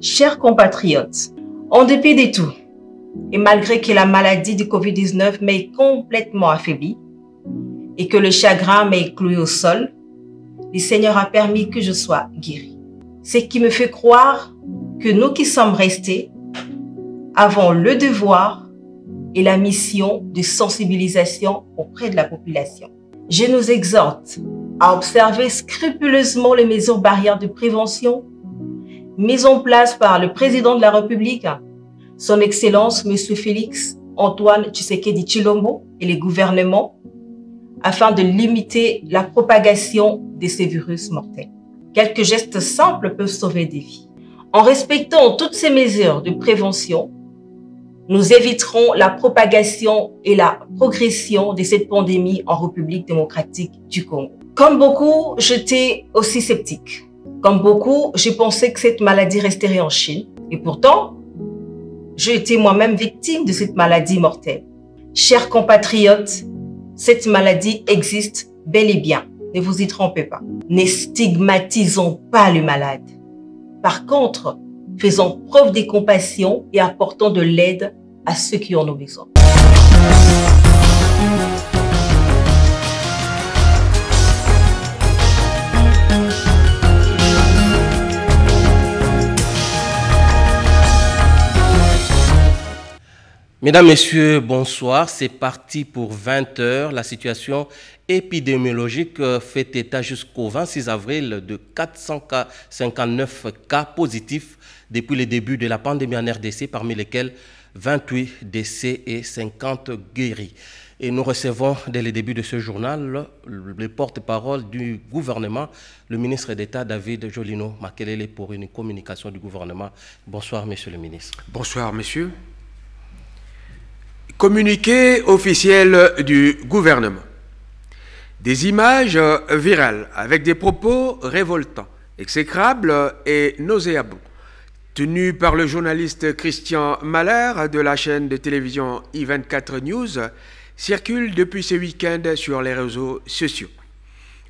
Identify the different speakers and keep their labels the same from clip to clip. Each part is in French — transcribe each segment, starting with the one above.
Speaker 1: Chers compatriotes, en dépit de tout, et malgré que la maladie du Covid-19 m'ait complètement affaibli et que le chagrin m'ait cloué au sol, le Seigneur a permis que je sois guéri. Ce qui me fait croire que nous qui sommes restés avons le devoir et la mission de sensibilisation auprès de la population. Je nous exhorte à observer scrupuleusement les mesures barrières de prévention mises en place par le président de la République, son Excellence M. Félix Antoine Tshisekedi Tshilombo et les gouvernements afin de limiter la propagation de ces virus mortels. Quelques gestes simples peuvent sauver des vies. En respectant toutes ces mesures de prévention, nous éviterons la propagation et la progression de cette pandémie en République démocratique du Congo. Comme beaucoup, j'étais aussi sceptique. Comme beaucoup, j'ai pensé que cette maladie resterait en Chine. Et pourtant, j'ai été moi-même victime de cette maladie mortelle. Chers compatriotes, cette maladie existe bel et bien. Ne vous y trompez pas. Ne stigmatisons pas le malade. Par contre, faisons preuve de compassion et apportons de l'aide à ceux qui en ont besoin.
Speaker 2: Mesdames, Messieurs, bonsoir. C'est parti pour 20 h. La situation épidémiologique fait état jusqu'au 26 avril de 459 cas positifs depuis le début de la pandémie en RDC, parmi lesquels 28 décès et 50 guéris. Et nous recevons dès le début de ce journal le porte-parole du gouvernement, le ministre d'État David Jolino Makelele, pour une communication du gouvernement. Bonsoir, Monsieur le ministre.
Speaker 3: Bonsoir, Monsieur. Communiqué officiel du gouvernement. Des images virales avec des propos révoltants, exécrables et nauséabonds, tenus par le journaliste Christian Mahler de la chaîne de télévision I24 News, circulent depuis ce week-end sur les réseaux sociaux.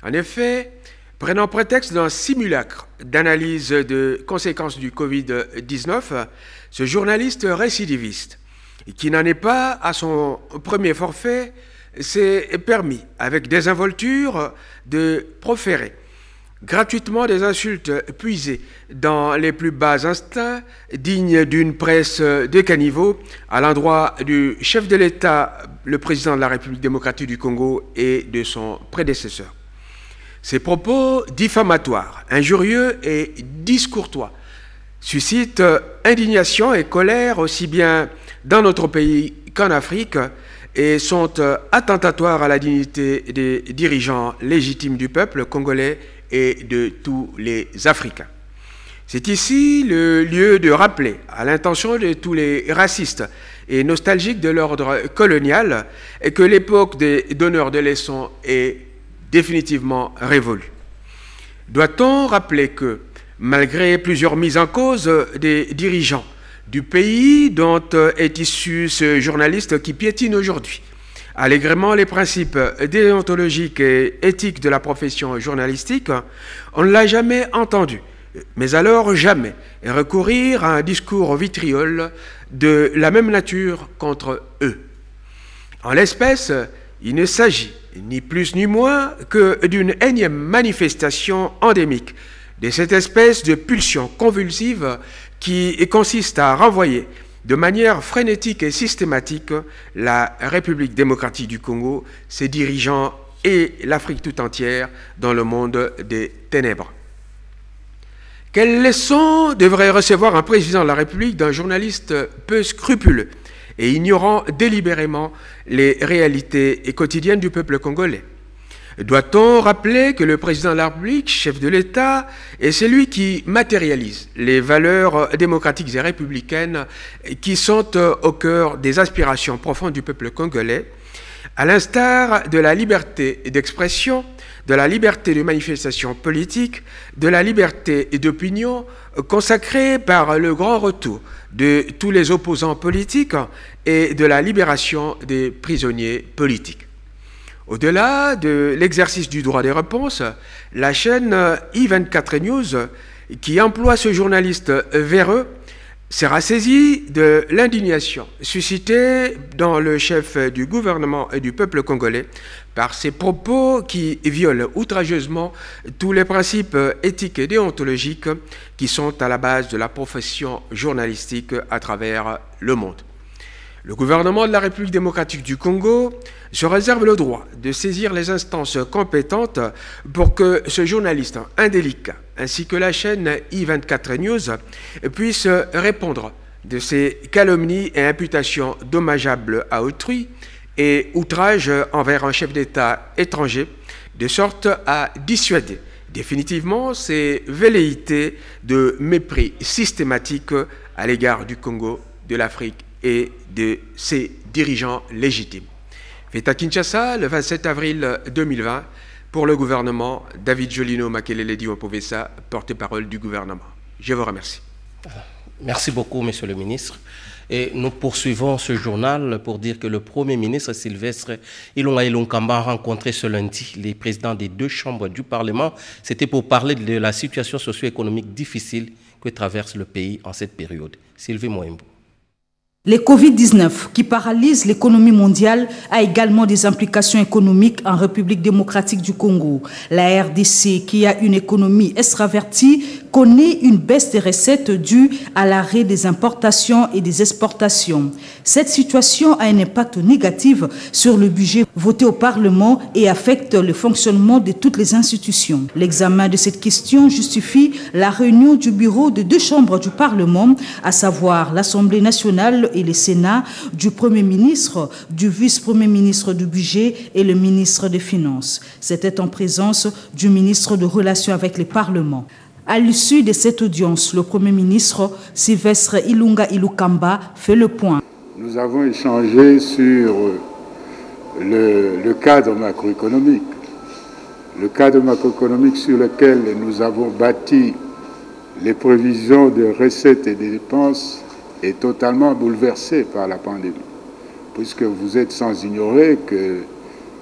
Speaker 3: En effet, prenant prétexte d'un simulacre d'analyse de conséquences du Covid-19, ce journaliste récidiviste, et qui n'en est pas à son premier forfait, s'est permis, avec désinvolture, de proférer gratuitement des insultes puisées dans les plus bas instincts, dignes d'une presse de caniveau, à l'endroit du chef de l'État, le président de la République démocratique du Congo, et de son prédécesseur. Ces propos diffamatoires, injurieux et discourtois suscitent indignation et colère aussi bien dans notre pays qu'en Afrique et sont attentatoires à la dignité des dirigeants légitimes du peuple congolais et de tous les Africains. C'est ici le lieu de rappeler à l'intention de tous les racistes et nostalgiques de l'ordre colonial que l'époque des donneurs de leçons est définitivement révolue. Doit-on rappeler que, malgré plusieurs mises en cause des dirigeants du pays dont est issu ce journaliste qui piétine aujourd'hui allègrement les principes déontologiques et éthiques de la profession journalistique, on ne l'a jamais entendu, mais alors jamais recourir à un discours vitriol de la même nature contre eux. En l'espèce, il ne s'agit ni plus ni moins que d'une énième manifestation endémique de cette espèce de pulsion convulsive qui consiste à renvoyer de manière frénétique et systématique la République démocratique du Congo, ses dirigeants et l'Afrique tout entière dans le monde des ténèbres. Quelle leçon devrait recevoir un président de la République d'un journaliste peu scrupuleux et ignorant délibérément les réalités quotidiennes du peuple congolais? Doit-on rappeler que le président de la République, chef de l'État, est celui qui matérialise les valeurs démocratiques et républicaines qui sont au cœur des aspirations profondes du peuple congolais, à l'instar de la liberté d'expression, de la liberté de manifestation politique, de la liberté d'opinion consacrée par le grand retour de tous les opposants politiques et de la libération des prisonniers politiques. Au-delà de l'exercice du droit des réponses, la chaîne I24 News qui emploie ce journaliste véreux, sera saisi de l'indignation suscitée dans le chef du gouvernement et du peuple congolais par ses propos qui violent outrageusement tous les principes éthiques et déontologiques qui sont à la base de la profession journalistique à travers le monde. Le gouvernement de la République démocratique du Congo se réserve le droit de saisir les instances compétentes pour que ce journaliste indélicat ainsi que la chaîne I24 News puissent répondre de ces calomnies et imputations dommageables à autrui et outrages envers un chef d'État étranger, de sorte à dissuader définitivement ces velléités de mépris systématique à l'égard du Congo, de l'Afrique et de ses dirigeants légitimes. Fait à Kinshasa, le 27 avril 2020, pour le gouvernement, David Jolino Makelele Diompovesa, porte-parole du gouvernement. Je vous remercie.
Speaker 2: Merci beaucoup, Monsieur le ministre. Et nous poursuivons ce journal pour dire que le Premier ministre Sylvestre Ilunga Ilunkamba a rencontré ce lundi les présidents des deux chambres du Parlement. C'était pour parler de la situation socio-économique difficile que traverse le pays en cette période. Sylvie Moembo.
Speaker 4: Le Covid-19 qui paralyse l'économie mondiale a également des implications économiques en République démocratique du Congo. La RDC, qui a une économie extravertie, connaît une baisse des recettes due à l'arrêt des importations et des exportations. Cette situation a un impact négatif sur le budget voté au Parlement et affecte le fonctionnement de toutes les institutions. L'examen de cette question justifie la réunion du bureau de deux chambres du Parlement, à savoir l'Assemblée nationale et le Sénat, du Premier ministre, du vice-premier ministre du budget et le ministre des Finances. C'était en présence du ministre de Relations avec les parlements. À l'issue de cette audience, le Premier ministre Sylvestre Ilunga Ilunkamba fait le point.
Speaker 5: Nous avons échangé sur le cadre macroéconomique. Le cadre macroéconomique sur lequel nous avons bâti les prévisions de recettes et de dépenses est totalement bouleversé par la pandémie, puisque vous êtes sans ignorer que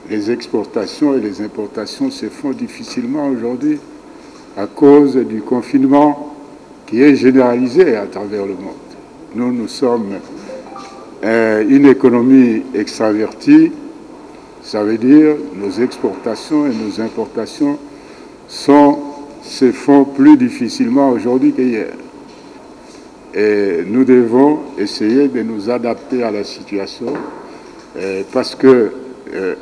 Speaker 5: les exportations et les importations se font difficilement aujourd'hui à cause du confinement qui est généralisé à travers le monde. Nous sommes une économie extravertie, ça veut dire nos exportations et nos importations se font plus difficilement aujourd'hui qu'hier. Et nous devons essayer de nous adapter à la situation parce que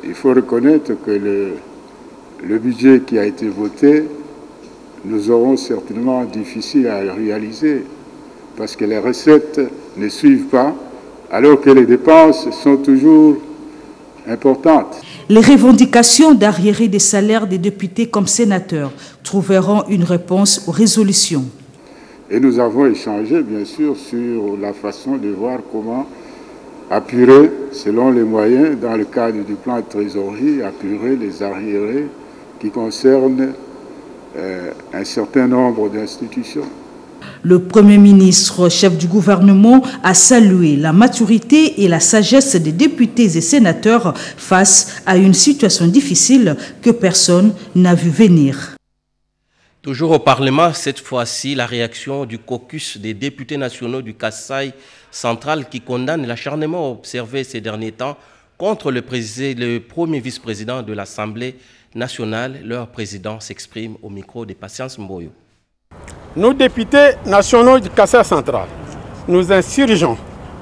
Speaker 5: il faut reconnaître que le budget qui a été voté, nous aurons certainement difficile à réaliser parce que les recettes ne suivent pas alors que les dépenses sont toujours importantes.
Speaker 4: Les revendications d'arriérés des salaires des députés comme sénateurs trouveront une réponse aux résolutions.
Speaker 5: Et nous avons échangé, bien sûr, sur la façon de voir comment apurer, selon les moyens, dans le cadre du plan de trésorerie, apurer les arriérés qui concernent un certain nombre d'institutions.
Speaker 4: Le Premier ministre, chef du gouvernement, a salué la maturité et la sagesse des députés et sénateurs face à une situation difficile que personne n'a vu venir.
Speaker 2: Toujours au Parlement, cette fois-ci, la réaction du caucus des députés nationaux du Kasaï central qui condamne l'acharnement observé ces derniers temps contre le premier vice-président de l'Assemblée nationale. Leur président s'exprime au micro de Patience Mboyo.
Speaker 6: Nous, députés nationaux du Kasaï central, nous insurgeons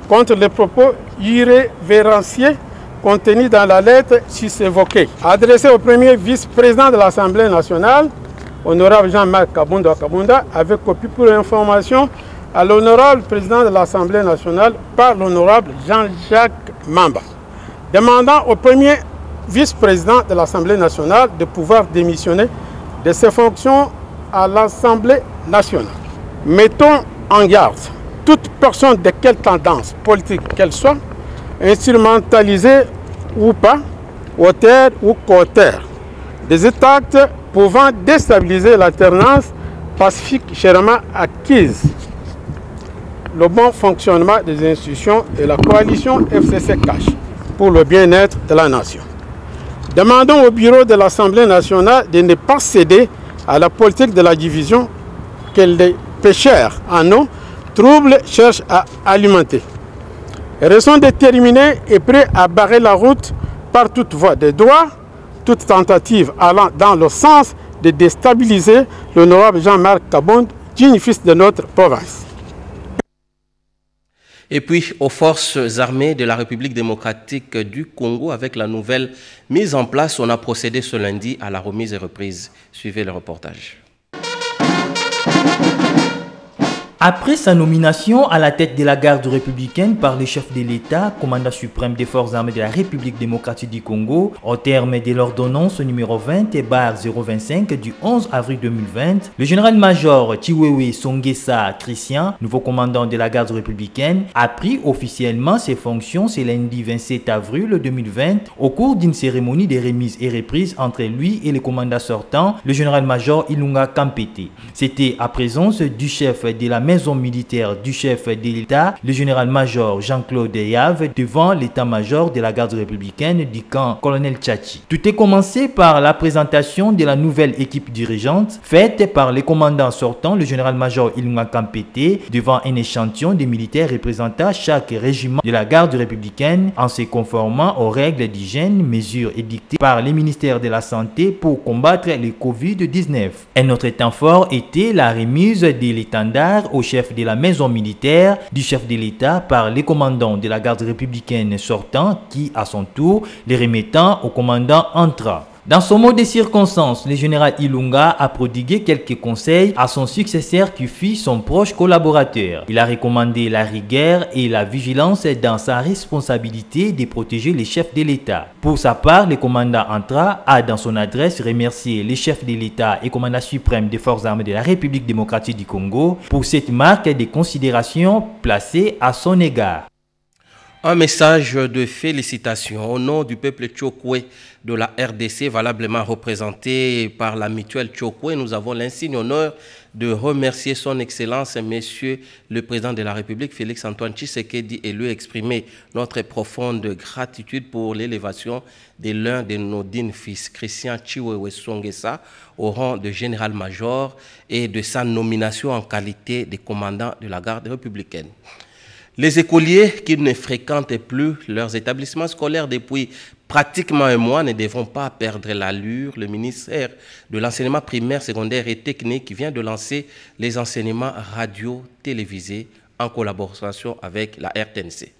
Speaker 6: contre les propos irrévérencieux contenus dans la lettre sus-évoquée, adressée au premier vice-président de l'Assemblée nationale, honorable Jean-Marc Kabunda, avec copie pour information à l'honorable président de l'Assemblée nationale par l'honorable Jean-Jacques Mamba, demandant au premier vice-président de l'Assemblée nationale de pouvoir démissionner de ses fonctions à l'Assemblée nationale. Mettons en garde toute personne de quelle tendance politique qu'elle soit, instrumentalisée ou pas, auteur ou co-auteur des actes pouvant déstabiliser l'alternance pacifique chèrement acquise, le bon fonctionnement des institutions et la coalition FCC-CACH pour le bien-être de la nation. Demandons au bureau de l'Assemblée nationale de ne pas céder à la politique de la division que les pêcheurs en eau trouble cherchent à alimenter. Restons déterminés et prêts à barrer la route par toute voie de droit, toute tentative allant dans le sens de déstabiliser l'honorable Jean-Marc Kabonde, digne fils de notre province.
Speaker 2: Et puis, aux forces armées de la République démocratique du Congo, avec la nouvelle mise en place, on a procédé ce lundi à la remise et reprise. Suivez le reportage.
Speaker 7: Après sa nomination à la tête de la garde républicaine par le chef de l'État, commandant suprême des forces armées de la République démocratique du Congo, au terme de l'ordonnance numéro 20/025 du 11 avril 2020, le général-major Chiwewe Songesa Christian, nouveau commandant de la garde républicaine, a pris officiellement ses fonctions ce lundi 27 avril 2020 au cours d'une cérémonie de remise et reprise entre lui et le commandant sortant, le général-major Ilunga Kampete. C'était à présence du chef de la maison militaire du chef de l'État, le général-major Jean-Claude Yave, devant l'état-major de la garde républicaine du camp colonel Tchachi. Tout est commencé par la présentation de la nouvelle équipe dirigeante, faite par le commandant sortant, le général-major Ilunga Kampete, devant un échantillon de militaires représentant chaque régiment de la garde républicaine, en se conformant aux règles d'hygiène, mesures édictées par les ministères de la Santé pour combattre le Covid-19. Un autre temps fort était la remise de l'étendard au chef de la maison militaire du chef de l'État par les commandants de la garde républicaine sortant qui, à son tour, les remettant au commandant entrant. Dans son mot de circonstance, le général Ilunga a prodigué quelques conseils à son successeur qui fut son proche collaborateur. Il a recommandé la rigueur et la vigilance dans sa responsabilité de protéger les chefs de l'État. Pour sa part, le commandant Antra a dans son adresse remercié les chefs de l'État et commandant suprême des forces armées de la République démocratique du Congo pour cette marque de considération placée à son égard.
Speaker 2: Un message de félicitations au nom du peuple Tchokwe de la RDC, valablement représenté par la mutuelle Tchokwe. Nous avons l'insigne honneur de remercier son Excellence, Monsieur le Président de la République, Félix-Antoine Tshisekedi, et lui exprimer notre profonde gratitude pour l'élévation de l'un de nos dignes fils, Christian Chiwewe Songesa, au rang de général-major et de sa nomination en qualité de commandant de la garde républicaine. Les écoliers qui ne fréquentent plus leurs établissements scolaires depuis pratiquement un mois ne devront pas perdre l'allure. Le ministère de l'enseignement primaire, secondaire et technique vient de lancer les enseignements radio-télévisés en collaboration avec la RTNC.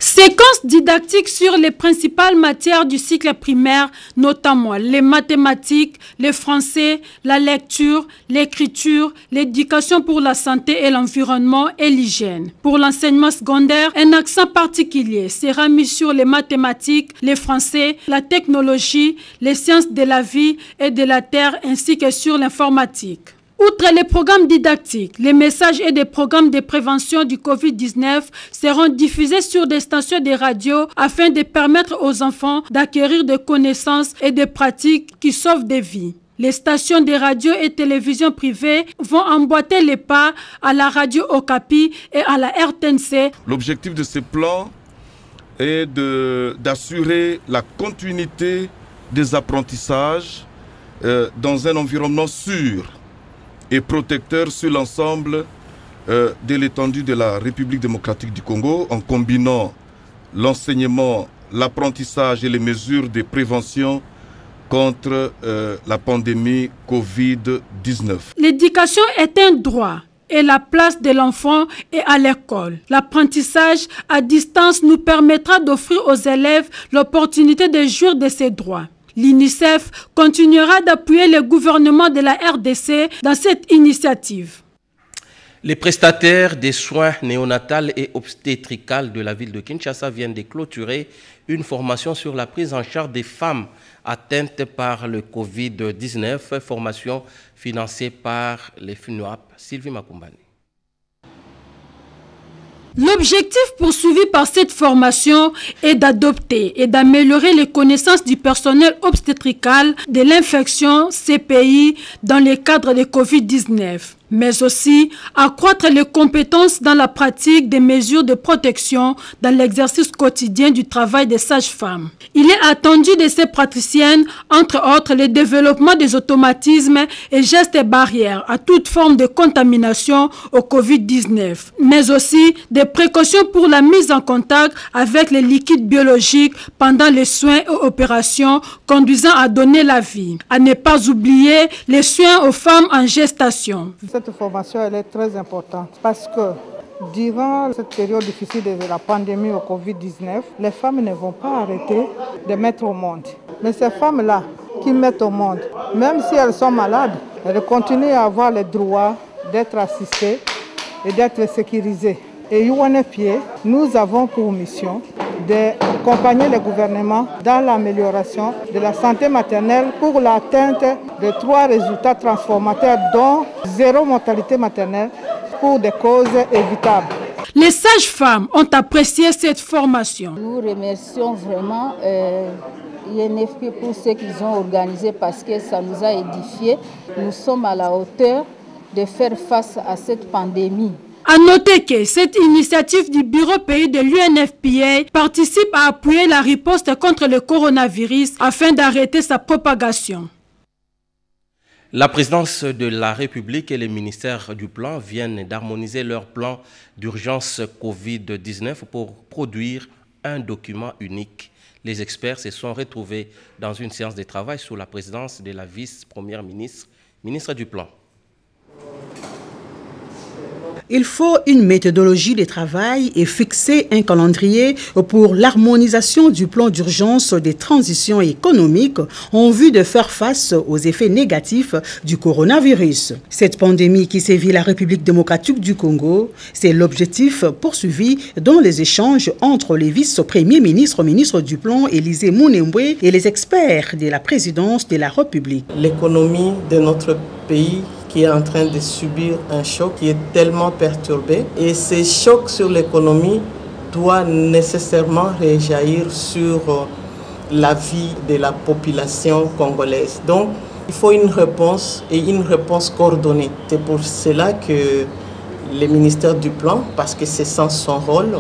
Speaker 8: Séquence didactique sur les principales matières du cycle primaire, notamment les mathématiques, le français, la lecture, l'écriture, l'éducation pour la santé et l'environnement et l'hygiène. Pour l'enseignement secondaire, un accent particulier sera mis sur les mathématiques, le français, la technologie, les sciences de la vie et de la terre ainsi que sur l'informatique. Outre les programmes didactiques, les messages et des programmes de prévention du Covid-19 seront diffusés sur des stations de radio afin de permettre aux enfants d'acquérir des connaissances et des pratiques qui sauvent des vies. Les stations de radio et télévision privées vont emboîter les pas à la radio Okapi et à la RTNC.
Speaker 9: L'objectif de ce plan est d'assurer la continuité des apprentissages dans un environnement sûr et protecteur sur l'ensemble de l'étendue de la République démocratique du Congo en combinant l'enseignement, l'apprentissage et les mesures de prévention contre la pandémie Covid-19.
Speaker 8: L'éducation est un droit et la place de l'enfant est à l'école. L'apprentissage à distance nous permettra d'offrir aux élèves l'opportunité de jouir de ces droits. L'UNICEF continuera d'appuyer le gouvernement de la RDC dans cette initiative.
Speaker 2: Les prestataires des soins néonatals et obstétricales de la ville de Kinshasa viennent de clôturer une formation sur la prise en charge des femmes atteintes par le Covid-19, formation financée par les FUNUAP. Sylvie Makumbani.
Speaker 8: L'objectif poursuivi par cette formation est d'adopter et d'améliorer les connaissances du personnel obstétrical de l'infection CPI dans le cadre de Covid-19. mais aussi accroître les compétences dans la pratique des mesures de protection dans l'exercice quotidien du travail des sages-femmes. Il est attendu de ces praticiennes, entre autres, le développement des automatismes et gestes et barrières à toute forme de contamination au Covid-19, mais aussi des précautions pour la mise en contact avec les liquides biologiques pendant les soins et opérations conduisant à donner la vie. À ne pas oublier les soins aux femmes en gestation.
Speaker 10: Cette formation elle est très importante parce que durant cette période difficile de la pandémie au Covid-19, les femmes ne vont pas arrêter de mettre au monde. Mais ces femmes-là qui mettent au monde, même si elles sont malades, elles continuent à avoir le droit d'être assistées et d'être sécurisées. Et UNFPA, nous avons pour mission d'accompagner le gouvernement dans l'amélioration de la santé maternelle pour l'atteinte de 3 résultats transformateurs, dont 0 mortalité maternelle pour des causes évitables.
Speaker 8: Les sages-femmes ont apprécié cette formation.
Speaker 11: Nous remercions vraiment UNFPA pour ce qu'ils ont organisé parce que ça nous a édifiés. Nous sommes à la hauteur de faire face à cette pandémie.
Speaker 8: À noter que cette initiative du Bureau pays de l'UNFPA participe à appuyer la riposte contre le coronavirus afin d'arrêter sa propagation.
Speaker 2: La présidence de la République et les ministères du Plan viennent d'harmoniser leur plan d'urgence Covid-19 pour produire un document unique. Les experts se sont retrouvés dans une séance de travail sous la présidence de la vice-première ministre, ministre du Plan.
Speaker 12: Il faut une méthodologie de travail et fixer un calendrier pour l'harmonisation du plan d'urgence des transitions économiques en vue de faire face aux effets négatifs du coronavirus. Cette pandémie qui sévit la République démocratique du Congo, c'est l'objectif poursuivi dans les échanges entre les vice-premiers ministres, ministre du Plan Élisée Mounembwe et les experts de la présidence de la République.
Speaker 13: L'économie de notre pays qui est en train de subir un choc qui est tellement perturbé. Et ce choc sur l'économie doit nécessairement réjaillir sur la vie de la population congolaise. Donc, il faut une réponse et une réponse coordonnée. C'est pour cela que le ministère du Plan, parce que c'est sans son rôle,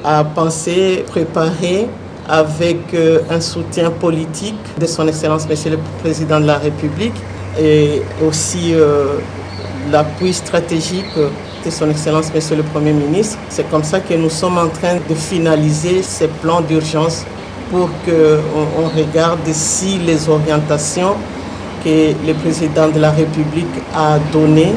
Speaker 13: a pensé préparer avec un soutien politique de son Excellence Monsieur le Président de la République, et aussi l'appui stratégique de son Excellence Monsieur le Premier ministre. C'est comme ça que nous sommes en train de finaliser ces plans d'urgence pour qu'on regarde si les orientations que le Président de la République a données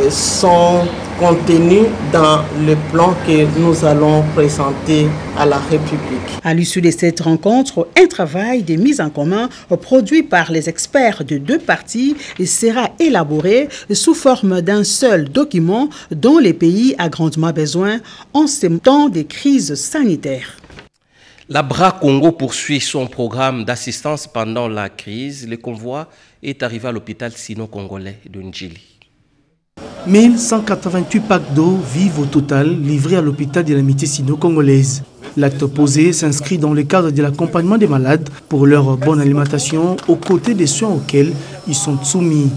Speaker 13: sont contenues dans le plan que nous allons présenter à la République.
Speaker 12: À l'issue de cette rencontre, un travail de mise en commun produit par les experts de 2 parties sera élaboré sous forme d'un seul document dont le pays a grandement besoin en ces temps de crise sanitaire.
Speaker 2: La BRA Congo poursuit son programme d'assistance pendant la crise. Le convoi est arrivé à l'hôpital sino-congolais de Ndjili.
Speaker 14: 1188 packs d'eau vivent au total livrés à l'hôpital de l'amitié sino-congolaise. L'acte posé s'inscrit dans le cadre de l'accompagnement des malades pour leur bonne alimentation aux côtés des soins auxquels ils sont soumis.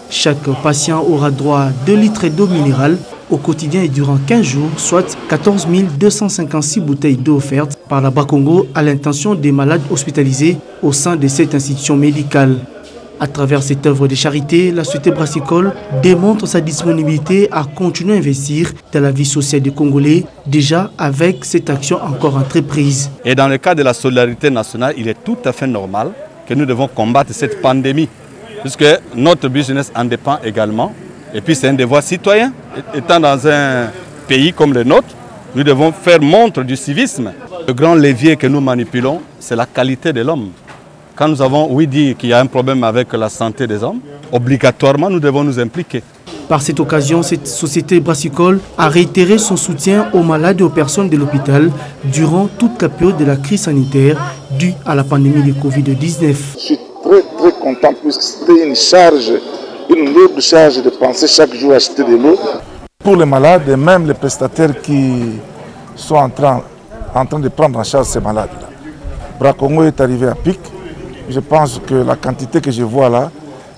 Speaker 14: Chaque patient aura droit à 2 litres d'eau minérale au quotidien et durant 15 jours, soit 14 256 bouteilles d'eau offertes par la BRA Congo à l'intention des malades hospitalisés au sein de cette institution médicale. À travers cette œuvre de charité, la société brassicole démontre sa disponibilité à continuer à investir dans la vie sociale des Congolais, déjà avec cette action encore entreprise.
Speaker 15: Et dans le cas de la solidarité nationale, il est tout à fait normal que nous devons combattre cette pandémie, puisque notre business en dépend également. Et puis c'est un devoir citoyen. Étant dans un pays comme le nôtre, nous devons faire montre du civisme. Le grand levier que nous manipulons, c'est la qualité de l'homme. Quand nous avons dit qu'il y a un problème avec la santé des hommes, obligatoirement nous devons nous impliquer.
Speaker 14: Par cette occasion, cette société brassicole a réitéré son soutien aux malades et aux personnes de l'hôpital durant toute la période de la crise sanitaire due à la pandémie de Covid-19.
Speaker 16: Je suis très content puisque c'était une lourde charge de penser chaque jour à acheter de l'eau.
Speaker 17: Pour les malades et même les prestataires qui sont en train de prendre en charge ces malades-là. BRA Congo est arrivé à pic. Je pense que la quantité que je vois là,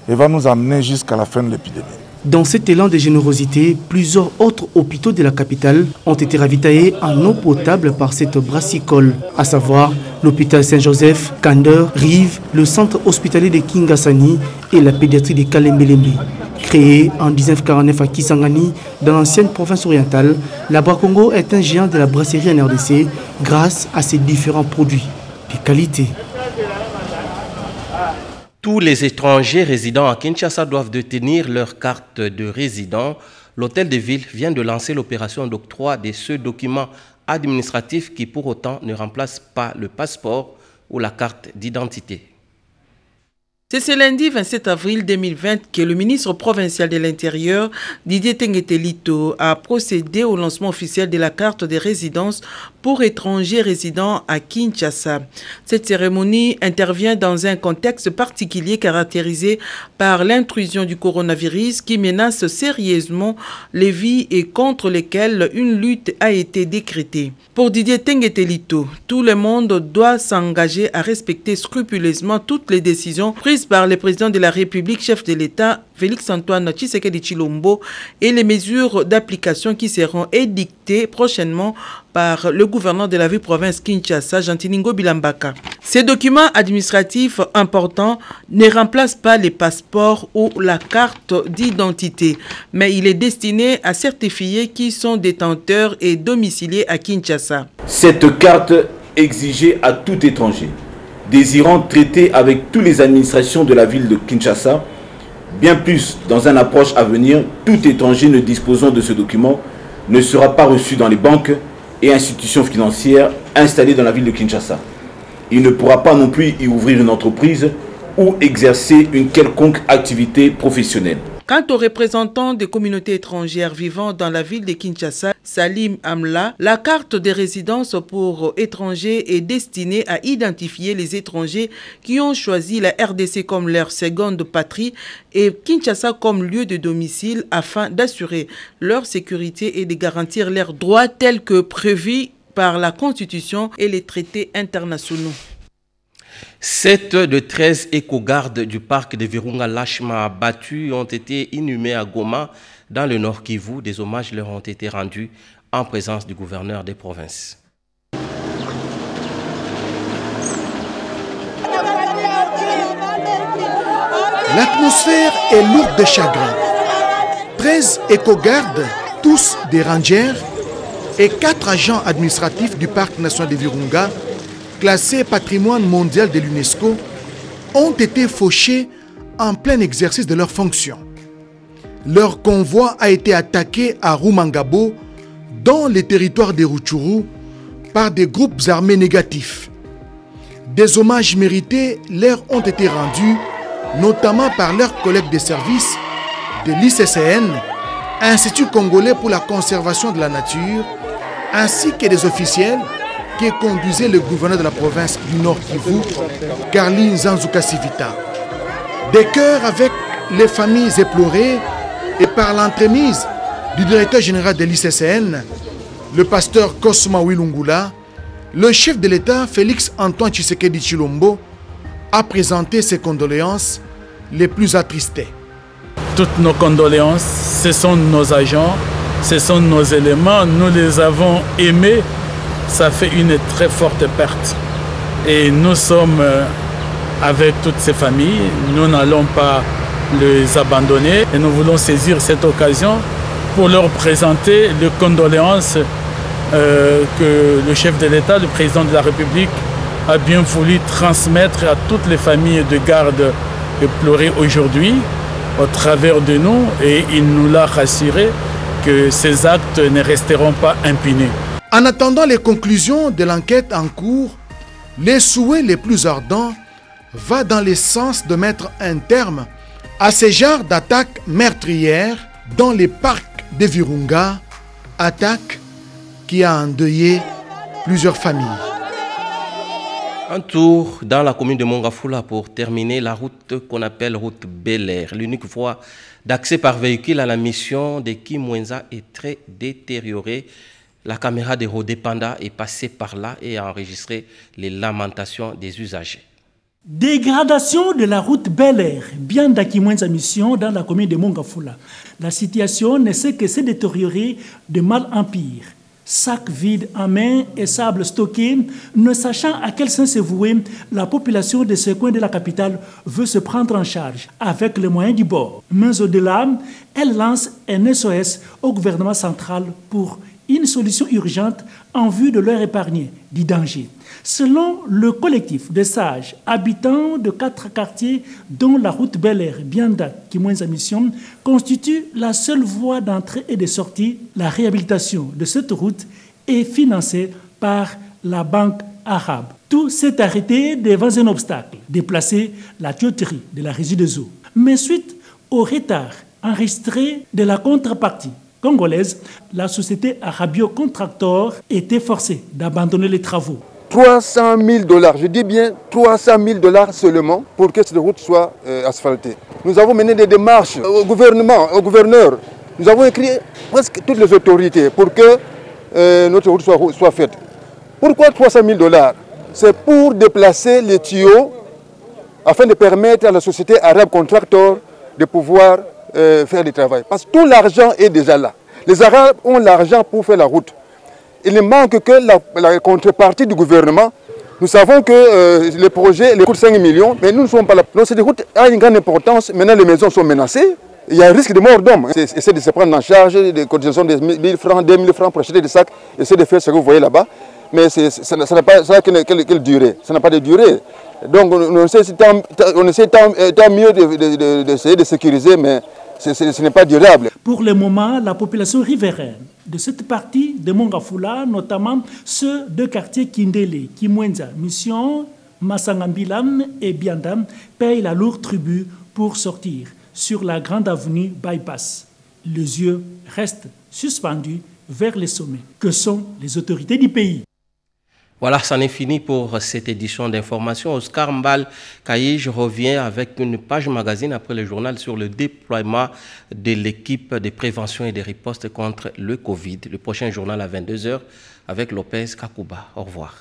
Speaker 17: elle va nous amener jusqu'à la fin de l'épidémie.
Speaker 14: Dans cet élan de générosité, plusieurs autres hôpitaux de la capitale ont été ravitaillés en eau potable par cette brassicole, à savoir l'hôpital Saint-Joseph, Kandeur, Rive, le centre hospitalier de Kingasani et la pédiatrie de Kalembelembe. Créé en 1949 à Kisangani, dans l'ancienne province orientale, la Bracongo est un géant de la brasserie en RDC grâce à ses différents produits de qualité.
Speaker 2: Tous les étrangers résidant à Kinshasa doivent détenir leur carte de résident. L'hôtel de ville vient de lancer l'opération d'octroi de ce document administratif qui pour autant ne remplace pas le passeport ou la carte d'identité.
Speaker 18: C'est ce lundi 27 avril 2020 que le ministre provincial de l'Intérieur, Didier Tengetelito, a procédé au lancement officiel de la carte de résidence pour étrangers résidant à Kinshasa. Cette cérémonie intervient dans un contexte particulier caractérisé par l'intrusion du coronavirus qui menace sérieusement les vies et contre lesquelles une lutte a été décrétée. Pour Didier Tengetelito, tout le monde doit s'engager à respecter scrupuleusement toutes les décisions prises par le président de la République, chef de l'État, Félix-Antoine Tshisekedi Tshilombo, et les mesures d'application qui seront édictées prochainement par le gouverneur de la ville-province Kinshasa, Jantiningo Bilambaka. Ces documents administratifs importants ne remplacent pas les passeports ou la carte d'identité, mais il est destiné à certifier qui sont détenteurs et domiciliés à Kinshasa.
Speaker 19: Cette carte exigée à tout étranger désirant traiter avec toutes les administrations de la ville de Kinshasa. Bien plus, dans une approche à venir, tout étranger ne disposant de ce document ne sera pas reçu dans les banques et institutions financières installées dans la ville de Kinshasa. Il ne pourra pas non plus y ouvrir une entreprise ou exercer une quelconque activité professionnelle.
Speaker 18: Quant aux représentants des communautés étrangères vivant dans la ville de Kinshasa, Salim Amla, la carte de résidence pour étrangers est destinée à identifier les étrangers qui ont choisi la RDC comme leur seconde patrie et Kinshasa comme lieu de domicile afin d'assurer leur sécurité et de garantir leurs droits tels que prévus par la Constitution et les traités internationaux.
Speaker 2: 7 de 13 éco-gardes du parc de Virunga lâchement abattus ont été inhumés à Goma, dans le Nord Kivu. Des hommages leur ont été rendus en présence du gouverneur des provinces.
Speaker 20: L'atmosphère est lourde de chagrin. 13 éco-gardes, tous des rangers, et 4 agents administratifs du parc national de Virunga, classés patrimoine mondial de l'UNESCO, ont été fauchés en plein exercice de leurs fonctions. Leur convoi a été attaqué à Rumangabo, dans les territoires de Rutshuru, par des groupes armés négatifs. Des hommages mérités leur ont été rendus, notamment par leurs collègues de service de l'ICCN, Institut congolais pour la conservation de la nature, ainsi que des officiels qui conduisait le gouverneur de la province du Nord Kivu, Carline Zanzuka Sivita. Des cœurs avec les familles éplorées et par l'entremise du directeur général de l'ICCN, le pasteur Cosma Wilungula, le chef de l'État Félix-Antoine Tshisekedi Tshilombo a présenté ses condoléances les plus attristées.
Speaker 21: Toutes nos condoléances, ce sont nos agents, ce sont nos éléments, nous les avons aimés. Ça fait une très forte perte. Et nous sommes avec toutes ces familles. Nous n'allons pas les abandonner. Et nous voulons saisir cette occasion pour leur présenter les condoléances que le chef de l'État, le président de la République, a bien voulu transmettre à toutes les familles de garde éplorées aujourd'hui au travers de nous. Et il nous l'a rassuré que ces actes ne resteront pas impunis.
Speaker 20: En attendant les conclusions de l'enquête en cours, les souhaits les plus ardents vont dans le sens de mettre un terme à ces genres d'attaques meurtrières dans les parcs de Virunga, attaque qui a endeuillé plusieurs familles.
Speaker 2: Un tour dans la commune de Mongafula pour terminer la route qu'on appelle route Bel Air. L'unique voie d'accès par véhicule à la mission de Kimwenza est très détériorée. La caméra de Rodé Panda est passée par là et a enregistré les lamentations des usagers.
Speaker 1: Dégradation de la route Bel Air, bien d'Akimwenza Mission dans la commune de Mongafula. La situation ne sait que se détériorer de mal en pire. Sacs vides en main et sable stocké, ne sachant à quel sens se vouer, la population de ce coin de la capitale veut se prendre en charge avec les moyens du bord. Mais au-delà, elle lance un SOS au gouvernement central pour une solution urgente en vue de leur épargner du danger. Selon le collectif de sages habitants de 4 quartiers dont la route Bel Air, Bianda, Kimwenza Mission, constitue la seule voie d'entrée et de sortie, la réhabilitation de cette route est financée par la Banque arabe. Tout s'est arrêté devant un obstacle, déplacer la tuyauterie de la régie des eaux. Mais suite au retard enregistré de la contrepartie congolaise, la société Arabio Contractor était forcée d'abandonner les travaux.
Speaker 22: 300 000 $, je dis bien 300 000 $ seulement pour que cette route soit asphaltée. Nous avons mené des démarches au gouvernement, au gouverneur. Nous avons écrit presque toutes les autorités pour que notre route soit faite. Pourquoi 300 000 $? C'est pour déplacer les tuyaux afin de permettre à la société Arabe Contractor de pouvoir faire du travail. Parce que tout l'argent est déjà là. Les Arabes ont l'argent pour faire la route. Il ne manque que la contrepartie du gouvernement. Nous savons que le projet coûte 5 millions, mais nous ne sommes pas là. Donc cette route a une grande importance. Maintenant, les maisons sont menacées. Il y a un risque de mort d'homme. Essayer de se prendre en charge des cotisations de 1 000 francs, 2 000 francs pour acheter des sacs. Essayer de faire ce que vous voyez là-bas. Mais ça n'a pas quelle durée. Ça n'a pas de durée. Donc on essaie tant mieux d'essayer de sécuriser, mais ce n'est pas durable.
Speaker 1: Pour le moment, la population riveraine de cette partie de Mongafula, notamment ceux de quartiers Kindele, Kimwenza, Mission, Massangambilam et Biandam, payent la lourde tribut pour sortir sur la grande avenue Bypass. Les yeux restent suspendus vers les sommets, que sont les autorités du pays.
Speaker 2: Voilà, ça n'est fini pour cette édition d'information. Oscar Mbal Kaye, je reviens avec une page magazine après le journal sur le déploiement de l'équipe de prévention et de riposte contre le Covid. Le prochain journal à 22h avec Lopez Kakouba. Au revoir.